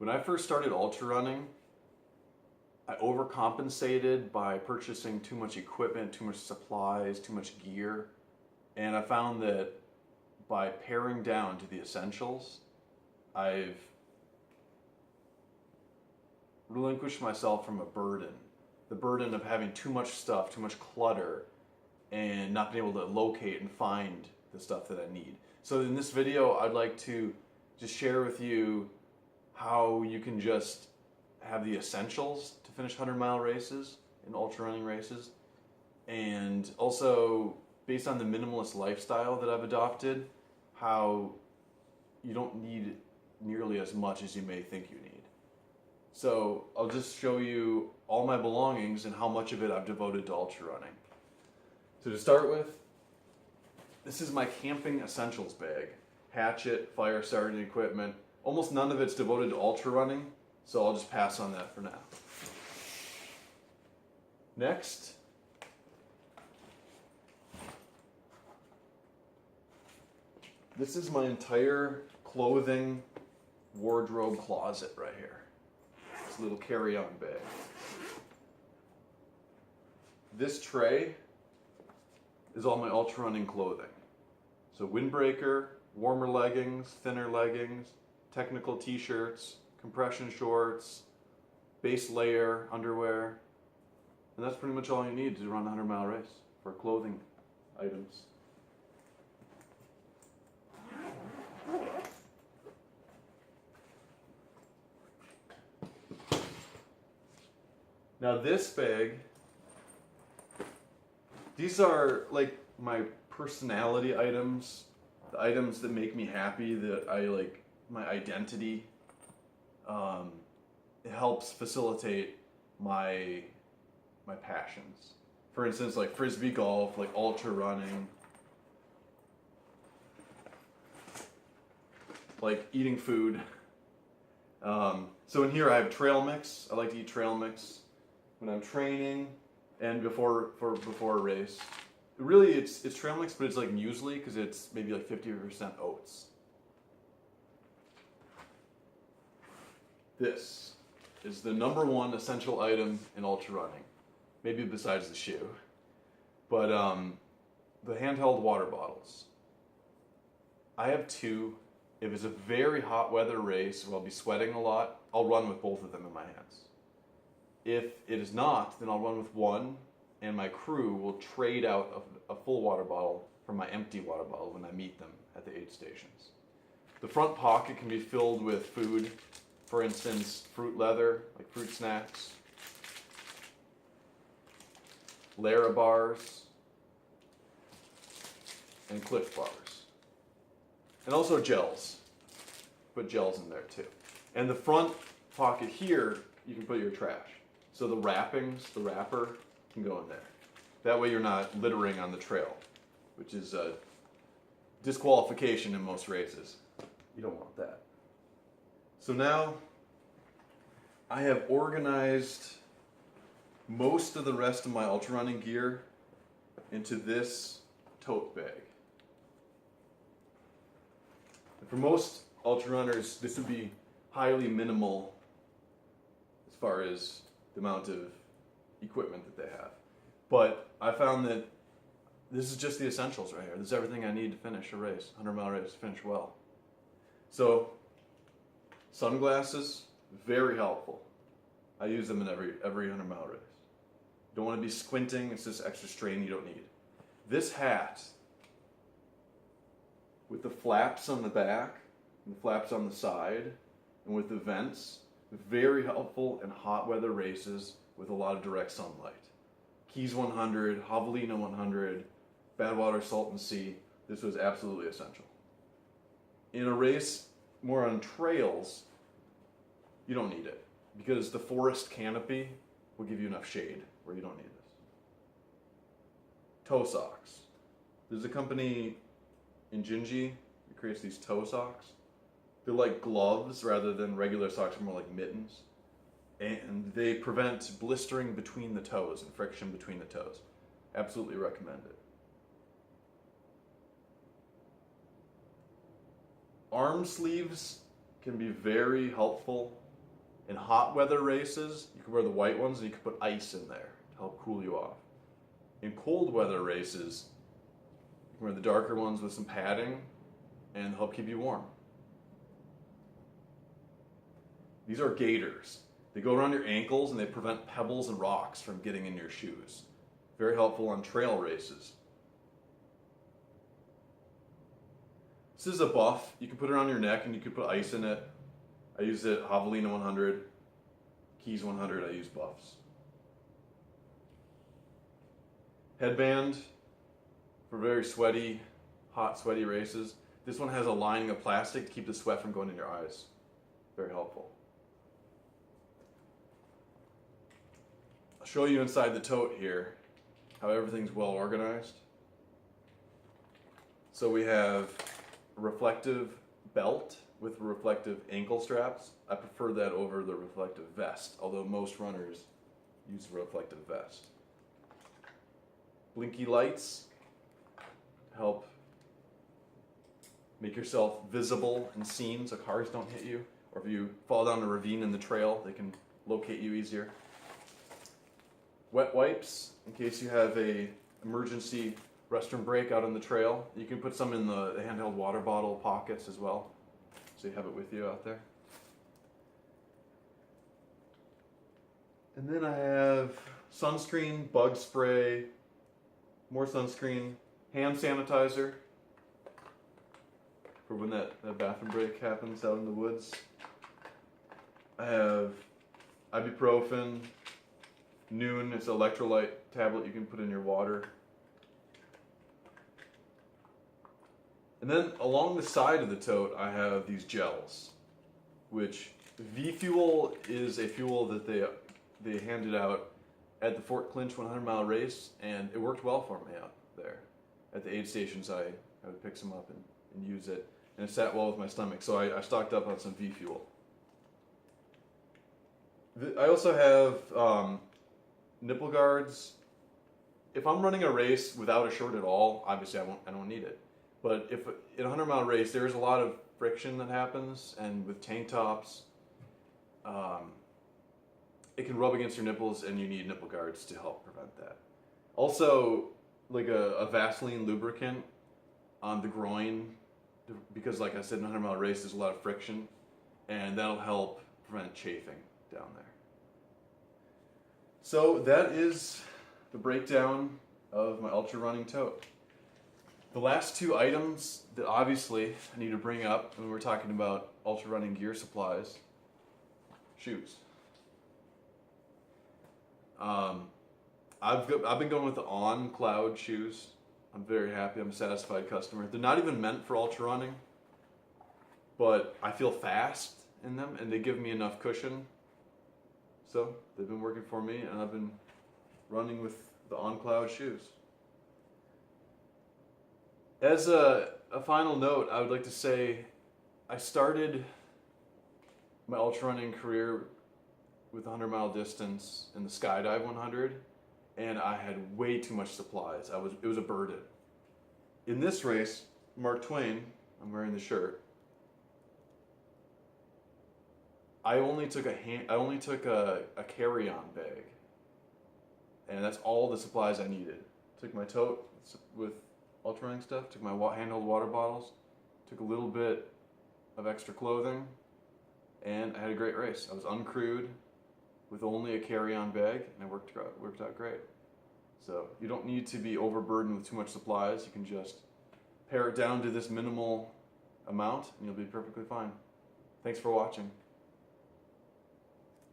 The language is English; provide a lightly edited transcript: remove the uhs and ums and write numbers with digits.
When I first started ultra running, I overcompensated by purchasing too much equipment, too much supplies, too much gear. And I found that by paring down to the essentials, I've relinquished myself from a burden. The burden of having too much stuff, too much clutter, and not being able to locate and find the stuff that I need. So in this video, I'd like to just share with you how you can just have the essentials to finish 100-mile races and ultra running races. And also, based on the minimalist lifestyle that I've adopted, how you don't need nearly as much as you may think you need. So I'll just show you all my belongings and how much of it I've devoted to ultra running. So to start with, this is my camping essentials bag. Hatchet, fire starting equipment. Almost none of it's devoted to ultra running, so I'll just pass on that for now. Next, this is my entire clothing wardrobe closet right here. This little carry-on bag. This tray is all my ultra running clothing. So windbreaker, warmer leggings, thinner leggings, technical t-shirts, compression shorts, base layer underwear, and that's pretty much all you need to run a 100-mile race for clothing items. Now this bag, these are like my personality items, the items that make me happy, that I like, my identity. It helps facilitate my passions. For instance, like frisbee golf, like ultra running, like eating food. So in here I have trail mix. I like to eat trail mix when I'm training and before a race. Really, it's trail mix, but it's like muesli because it's maybe like 50% oats. This is the #1 essential item in ultra running, maybe besides the shoe, but the handheld water bottles. I have two. If it's a very hot weather race where I'll be sweating a lot, I'll run with both of them in my hands. If it is not, then I'll run with one, and my crew will trade out a full water bottle for my empty water bottle when I meet them at the aid stations. The front pocket can be filled with food, for instance, fruit leather, like fruit snacks, Lara bars, and Cliff bars. And also gels. Put gels in there too. And the front pocket here, you can put your trash. So the wrappings, the wrapper, can go in there. That way you're not littering on the trail, which is a disqualification in most races. You don't want that. So now I have organized most of the rest of my ultra running gear into this tote bag. And for most ultra runners, this would be highly minimal as far as the amount of equipment that they have. But I found that this is just the essentials right here. This is everything I need to finish a race, 100-mile race, finish well. So, sunglasses, very helpful. I use them in every 100-mile race. Don't want to be squinting, it's just extra strain you don't need. This hat, with the flaps on the back, and the flaps on the side, and with the vents, very helpful in hot weather races with a lot of direct sunlight. Keys 100, Javelina 100, Badwater Salton Sea, this was absolutely essential. In a race more on trails, you don't need it because the forest canopy will give you enough shade where you don't need this. Toe socks. There's a company in Gingy that creates these toe socks. They're like gloves rather than regular socks, they're more like mittens. And they prevent blistering between the toes and friction between the toes. Absolutely recommend it. Arm sleeves can be very helpful In hot weather races, you can wear the white ones and you can put ice in there to help cool you off. In cold weather races, you can wear the darker ones with some padding and help keep you warm. These are gaiters. They go around your ankles and they prevent pebbles and rocks from getting in your shoes. Very helpful on trail races. This is a buff. You can put it around your neck and you can put ice in it. I use it Javelina 100, Keys 100, I use buffs. Headband for very sweaty, hot, sweaty races. This one has a lining of plastic to keep the sweat from going in your eyes. Very helpful. I'll show you inside the tote here how everything's well organized. So we have a reflective belt with reflective ankle straps. I prefer that over the reflective vest, although most runners use the reflective vest. Blinky lights help make yourself visible and seen so cars don't hit you, or if you fall down a ravine in the trail, they can locate you easier. Wet wipes, in case you have a emergency restroom break out on the trail. You can put some in the handheld water bottle pockets as well, so you have it with you out there. And then I have sunscreen, bug spray, more sunscreen, hand sanitizer for when that bathroom break happens out in the woods. I have ibuprofen, Noon, it's an electrolyte tablet you can put in your water. And then along the side of the tote, I have these gels, which V-Fuel is a fuel that they handed out at the Fort Clinch 100-mile race, and it worked well for me out there. At the aid stations, I would pick some up and use it, and it sat well with my stomach, so I stocked up on some V-Fuel. I also have nipple guards. If I'm running a race without a shirt at all, obviously I don't need it. But if in a 100-mile race, there's a lot of friction that happens, and with tank tops, it can rub against your nipples, and you need nipple guards to help prevent that. Also, like a Vaseline lubricant on the groin, because like I said, in a 100-mile race, there's a lot of friction, and that'll help prevent chafing down there. So that is the breakdown of my ultra running tote. The last two items that obviously I need to bring up when we're talking about ultra running gear supplies, shoes. I've been going with the On Cloud shoes. I'm very happy. I'm a satisfied customer. They're not even meant for ultra running, but I feel fast in them, and they give me enough cushion. So they've been working for me, and I've been running with the On Cloud shoes. As a final note, I would like to say I started my ultra running career with a 100-mile distance in the Skydive 100, and I had way too much supplies. It was a burden. In this race, Mark Twain, I'm wearing the shirt, I only took a carry-on bag, and that's all the supplies I needed. Took my tote with ultra running stuff, took my handheld water bottles, took a little bit of extra clothing, and I had a great race. I was uncrewed with only a carry-on bag, and it worked out great. So you don't need to be overburdened with too much supplies. You can just pare it down to this minimal amount, and you'll be perfectly fine. Thanks for watching.